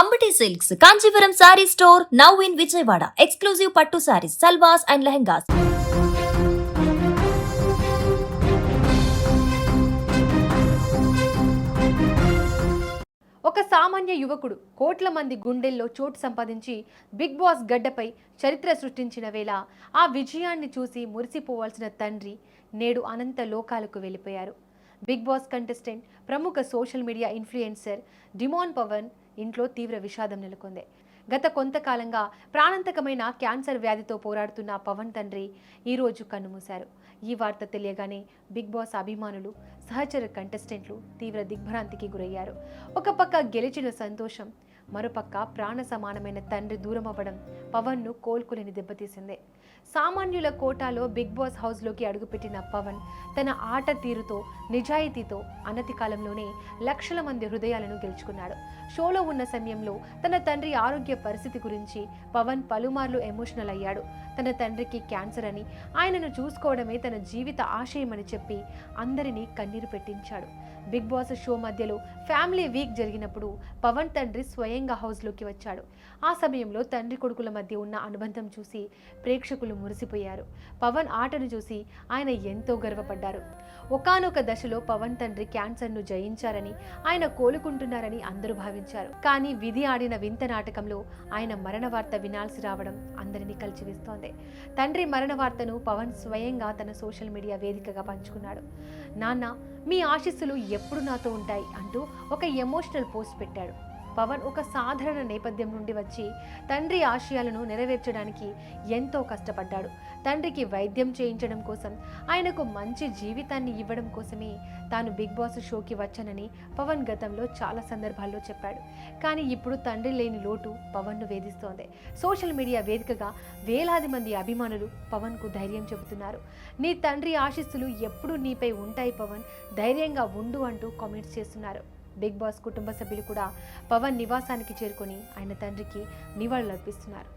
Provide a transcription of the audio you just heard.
Ambati Silks, Kanchipuram Saree Store, now in Vijayawada. Exclusive Pattu Sarees, Salwas and Lehengas. ఒక సామాన్య యువకుడు కోట్ల మంది గుండెల్లో చోటు సంపాదించి బిగ్ బాస్ గడ్డపై చరిత్ర సృష్టించిన వేళ ఆ విజయాన్ని చూసి మురిసిపోవాల్సిన తండ్రి నేడు అనంత లోకాలకు వెళ్ళిపోయారు. బిగ్ బాస్ కంటెస్టెంట్, ప్రముఖ సోషల్ మీడియా ఇన్ఫ్లుయెన్సర్ డిమాన్ పవన్ ఇంట్లో తీవ్ర విషాదం నెలకొంది. గత కొంతకాలంగా ప్రాణాంతకమైన క్యాన్సర్ వ్యాధితో పోరాడుతున్న పవన్ తండ్రి ఈరోజు కన్నుమూశారు. ఈ వార్త తెలియగానే బిగ్ బాస్ అభిమానులు, సహచర కంటెస్టెంట్లు తీవ్ర దిగ్భ్రాంతికి గురయ్యారు. ఒక పక్క గెలిచిన సంతోషం, మరోపక్క ప్రాణ సమానమైన తండ్రి దూరం అవ్వడం పవన్ను కోలుకోలేని దెబ్బతీసిందే. సామాన్యుల కోటాలో బిగ్ బాస్ హౌస్లోకి అడుగుపెట్టిన పవన్ తన ఆట తీరుతో, నిజాయితీతో అనతి కాలంలోనే లక్షల మంది హృదయాలను గెలుచుకున్నాడు. షోలో ఉన్న సమయంలో తన తండ్రి ఆరోగ్య పరిస్థితి గురించి పవన్ పలుమార్లు ఎమోషనల్ అయ్యాడు. తన తండ్రికి క్యాన్సర్ అని, ఆయనను చూసుకోవడమే తన జీవిత ఆశయమని చెప్పి అందరినీ కన్నీరు పెట్టించాడు. బిగ్ బాస్ షో మధ్యలో ఫ్యామిలీ వీక్ జరిగినప్పుడు పవన్ తండ్రి స్వయంగా హౌస్లోకి వచ్చాడు. ఆ సమయంలో తండ్రి కొడుకుల మధ్య ఉన్న అనుబంధం చూసి ప్రేక్షకులు మురిసిపోయారు. పవన్ ఆటను చూసి ఆయన ఎంతో గర్వపడ్డారు. ఒకానొక దశలో పవన్ తండ్రి క్యాన్సర్ను జయించారని, ఆయన కోలుకుంటున్నారని అందరూ భావించారు. కానీ విధి ఆడిన వింత నాటకంలో ఆయన మరణ వార్త వినాల్సి రావడం అందరినీ కలిచివేస్తోంది. తండ్రి మరణ వార్తను పవన్ స్వయంగా తన సోషల్ మీడియా వేదికగా పంచుకున్నాడు. నాన్న, మీ ఆశీస్సులు ఎప్పుడు నాతో ఉంటాయి అంటూ ఒక ఎమోషనల్ పోస్ట్ పెట్టాడు. పవన్ ఒక సాధారణ నేపథ్యం నుండి వచ్చి తండ్రి ఆశయాలను నెరవేర్చడానికి ఎంతో కష్టపడ్డాడు. తండ్రికి వైద్యం చేయించడం కోసం, ఆయనకు మంచి జీవితాన్ని ఇవ్వడం కోసమే తాను బిగ్ బాస్ షోకి వచ్చానని పవన్ గతంలో చాలా సందర్భాల్లో చెప్పాడు. కానీ ఇప్పుడు తండ్రి లేని లోటు పవన్ను వేధిస్తోంది. సోషల్ మీడియా వేదికగా వేలాది మంది అభిమానులు పవన్కు ధైర్యం చెబుతున్నారు. నీ తండ్రి ఆశీస్సులు ఎప్పుడూ నీపై ఉంటాయి పవన్, ధైర్యంగా ఉండు అంటూ కామెంట్స్ చేస్తున్నారు. బిగ్ బాస్ కుటుంబ సభ్యులు కూడా పవన్ నివాసానికి చేరుకొని ఆయన తండ్రికి నివాళులర్పిస్తున్నారు.